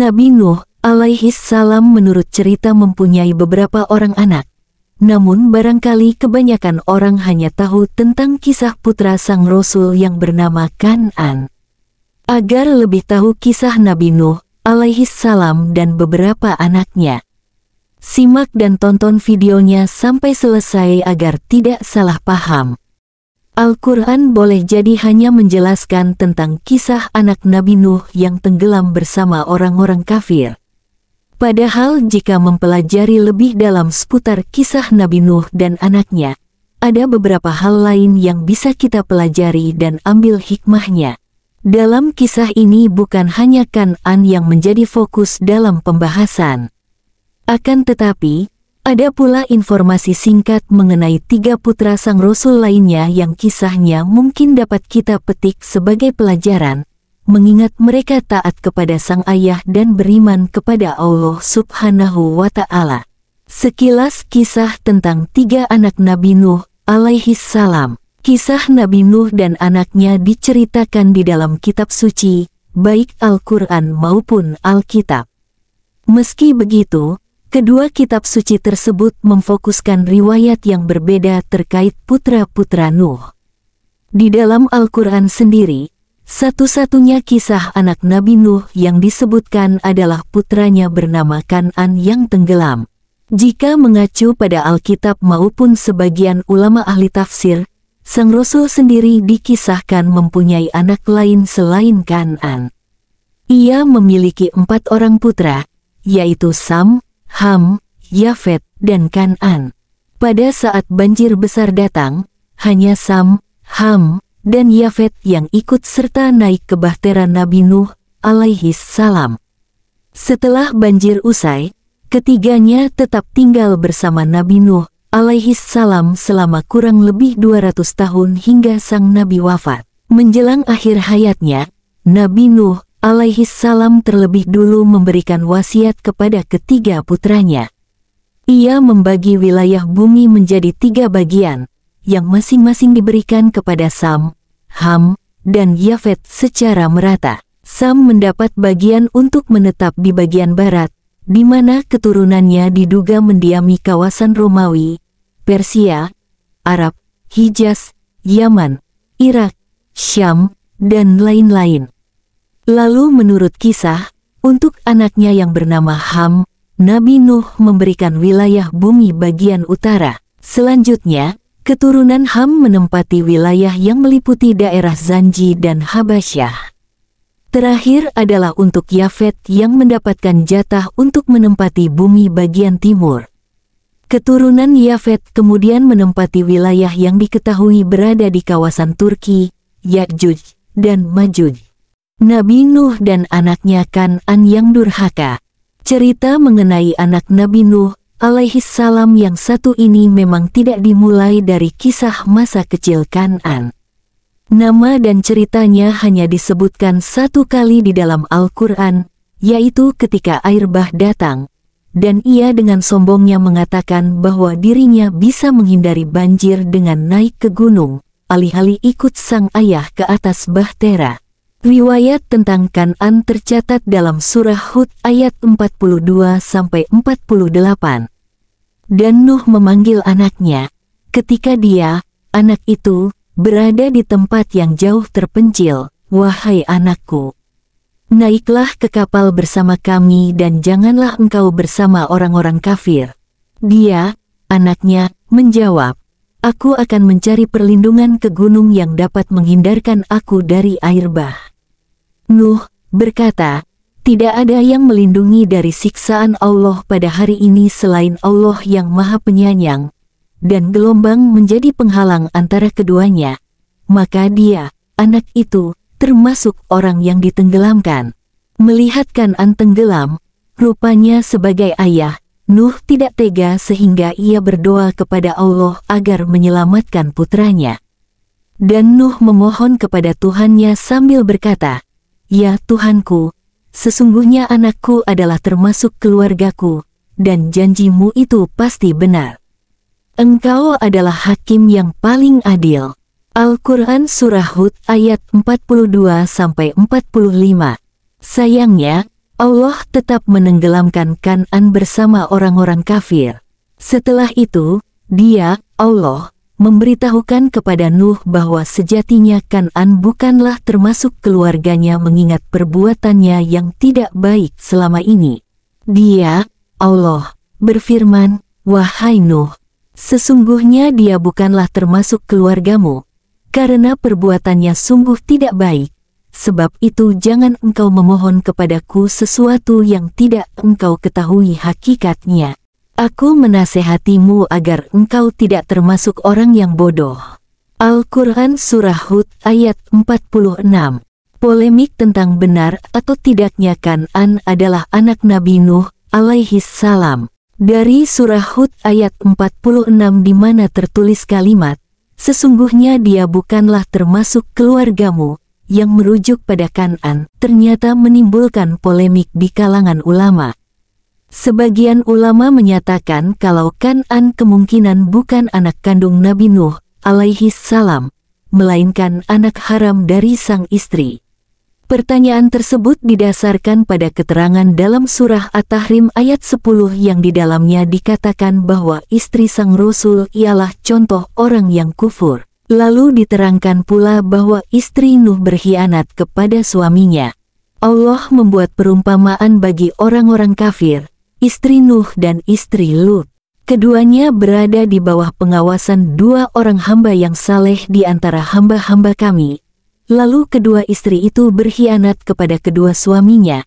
Nabi Nuh alaihi salam menurut cerita mempunyai beberapa orang anak. Namun barangkali kebanyakan orang hanya tahu tentang kisah putra sang Rasul yang bernama Kan'an. Agar lebih tahu kisah Nabi Nuh alaihi salam dan beberapa anaknya, simak dan tonton videonya sampai selesai agar tidak salah paham. Al-Quran boleh jadi hanya menjelaskan tentang kisah anak Nabi Nuh yang tenggelam bersama orang-orang kafir. Padahal jika mempelajari lebih dalam seputar kisah Nabi Nuh dan anaknya, ada beberapa hal lain yang bisa kita pelajari dan ambil hikmahnya. Dalam kisah ini bukan hanya Kan'an yang menjadi fokus dalam pembahasan. Akan tetapi, ada pula informasi singkat mengenai 3 putra sang Rasul lainnya yang kisahnya mungkin dapat kita petik sebagai pelajaran, mengingat mereka taat kepada sang ayah dan beriman kepada Allah Subhanahu wa Ta'ala. Sekilas kisah tentang 3 anak Nabi Nuh alaihi salam. Kisah Nabi Nuh dan anaknya diceritakan di dalam kitab suci, baik Al-Quran maupun Alkitab. Meski begitu, kedua kitab suci tersebut memfokuskan riwayat yang berbeda terkait putra-putra Nuh. Di dalam Al-Quran sendiri, satu-satunya kisah anak Nabi Nuh yang disebutkan adalah putranya bernama Kan'an yang tenggelam. Jika mengacu pada Alkitab maupun sebagian ulama ahli tafsir, sang Rasul sendiri dikisahkan mempunyai anak lain selain Kan'an. Ia memiliki 4 orang putra, yaitu Sam, Ham, Yafet, dan Kan'an. Pada saat banjir besar datang, hanya Sam, Ham, dan Yafet yang ikut serta naik ke bahtera Nabi Nuh alaihi salam. Setelah banjir usai, ketiganya tetap tinggal bersama Nabi Nuh alaihi salam selama kurang lebih 200 tahun hingga sang Nabi wafat. Menjelang akhir hayatnya, Nabi Nuh alaihi salam terlebih dulu memberikan wasiat kepada ketiga putranya. Ia membagi wilayah bumi menjadi 3 bagian, yang masing-masing diberikan kepada Sam, Ham, dan Yafet secara merata. Sam mendapat bagian untuk menetap di bagian barat, di mana keturunannya diduga mendiami kawasan Romawi, Persia, Arab, Hijaz, Yaman, Irak, Syam, dan lain-lain. Lalu menurut kisah, untuk anaknya yang bernama Ham, Nabi Nuh memberikan wilayah bumi bagian utara. Selanjutnya, keturunan Ham menempati wilayah yang meliputi daerah Zanji dan Habasyah. Terakhir adalah untuk Yafet yang mendapatkan jatah untuk menempati bumi bagian timur. Keturunan Yafet kemudian menempati wilayah yang diketahui berada di kawasan Turki, Ya'juj, dan Ma'juj. Nabi Nuh dan anaknya Kan'an yang durhaka. Cerita mengenai anak Nabi Nuh alaihi salam yang satu ini memang tidak dimulai dari kisah masa kecil Kan'an. Nama dan ceritanya hanya disebutkan 1 kali di dalam Al-Quran, yaitu ketika air bah datang, dan ia dengan sombongnya mengatakan bahwa dirinya bisa menghindari banjir dengan naik ke gunung, alih-alih ikut sang ayah ke atas bahtera. Riwayat tentang Kan'an tercatat dalam surah Hud ayat 42-48. Dan Nuh memanggil anaknya, ketika dia, anak itu, berada di tempat yang jauh terpencil, "Wahai anakku, naiklah ke kapal bersama kami dan janganlah engkau bersama orang-orang kafir." Dia, anaknya, menjawab, "Aku akan mencari perlindungan ke gunung yang dapat menghindarkan aku dari air bah." Nuh berkata, "Tidak ada yang melindungi dari siksaan Allah pada hari ini selain Allah yang Maha Penyayang," dan gelombang menjadi penghalang antara keduanya. Maka dia, anak itu, termasuk orang yang ditenggelamkan. Melihat Kan'an tenggelam, rupanya sebagai ayah, Nuh tidak tega sehingga ia berdoa kepada Allah agar menyelamatkan putranya. Dan Nuh memohon kepada Tuhannya sambil berkata, "Ya Tuhanku, sesungguhnya anakku adalah termasuk keluargaku, dan janjimu itu pasti benar. Engkau adalah hakim yang paling adil." Al-Quran Surah Hud ayat 42-45. Sayangnya, Allah tetap menenggelamkan Kan'an bersama orang-orang kafir. Setelah itu, Dia, Allah, memberitahukan kepada Nuh bahwa sejatinya Kan'an bukanlah termasuk keluarganya mengingat perbuatannya yang tidak baik selama ini. Dia, Allah, berfirman, "Wahai Nuh, sesungguhnya dia bukanlah termasuk keluargamu, karena perbuatannya sungguh tidak baik. Sebab itu jangan engkau memohon kepadaku sesuatu yang tidak engkau ketahui hakikatnya. Aku menasehatimu agar engkau tidak termasuk orang yang bodoh." Al-Quran Surah Hud ayat 46. Polemik tentang benar atau tidaknya Kan'an adalah anak Nabi Nuh alaihi salam. Dari Surah Hud ayat 46 di mana tertulis kalimat, "Sesungguhnya dia bukanlah termasuk keluargamu," yang merujuk pada Kan'an, ternyata menimbulkan polemik di kalangan ulama. Sebagian ulama menyatakan kalau Kan'an kemungkinan bukan anak kandung Nabi Nuh alaihi salam, melainkan anak haram dari sang istri. Pertanyaan tersebut didasarkan pada keterangan dalam surah At-Tahrim ayat 10 yang di dalamnya dikatakan bahwa istri sang Rasul ialah contoh orang yang kufur. Lalu diterangkan pula bahwa istri Nuh berkhianat kepada suaminya. Allah membuat perumpamaan bagi orang-orang kafir, istri Nuh dan istri Lut. Keduanya berada di bawah pengawasan dua orang hamba yang saleh di antara hamba-hamba kami. Lalu kedua istri itu berkhianat kepada kedua suaminya.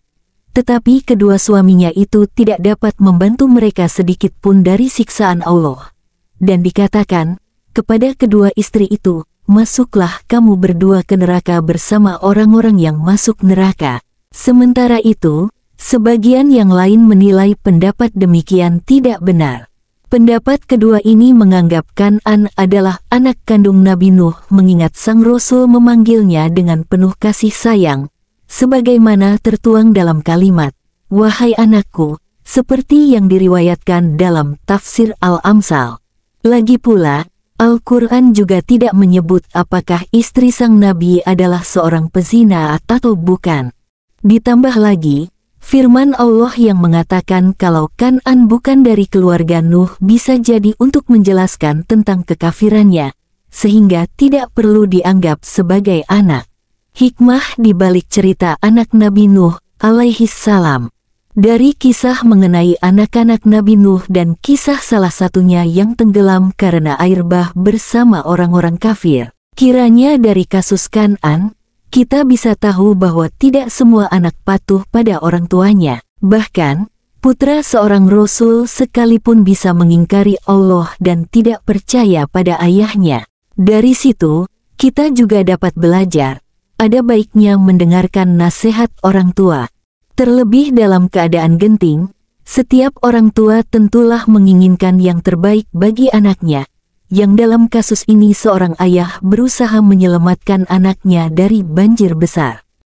Tetapi kedua suaminya itu tidak dapat membantu mereka sedikit pun dari siksaan Allah. Dan dikatakan kepada kedua istri itu, "Masuklah kamu berdua ke neraka bersama orang-orang yang masuk neraka." Sementara itu, sebagian yang lain menilai pendapat demikian tidak benar. Pendapat kedua ini menganggap Kan'an adalah anak kandung Nabi Nuh mengingat sang Rasul memanggilnya dengan penuh kasih sayang, sebagaimana tertuang dalam kalimat, "Wahai anakku," seperti yang diriwayatkan dalam tafsir Al-Amsal. Lagi pula, Al-Quran juga tidak menyebut apakah istri sang Nabi adalah seorang pezina atau bukan. Ditambah lagi, firman Allah yang mengatakan kalau Kan'an bukan dari keluarga Nuh bisa jadi untuk menjelaskan tentang kekafirannya, sehingga tidak perlu dianggap sebagai anak. Hikmah di balik cerita anak Nabi Nuh alaihi salam. Dari kisah mengenai anak-anak Nabi Nuh dan kisah salah satunya yang tenggelam karena air bah bersama orang-orang kafir, kiranya dari kasus Kan'an, kita bisa tahu bahwa tidak semua anak patuh pada orang tuanya. Bahkan, putra seorang Rasul sekalipun bisa mengingkari Allah dan tidak percaya pada ayahnya. Dari situ, kita juga dapat belajar, ada baiknya mendengarkan nasihat orang tua. Terlebih dalam keadaan genting, setiap orang tua tentulah menginginkan yang terbaik bagi anaknya. Yang dalam kasus ini seorang ayah berusaha menyelamatkan anaknya dari banjir besar.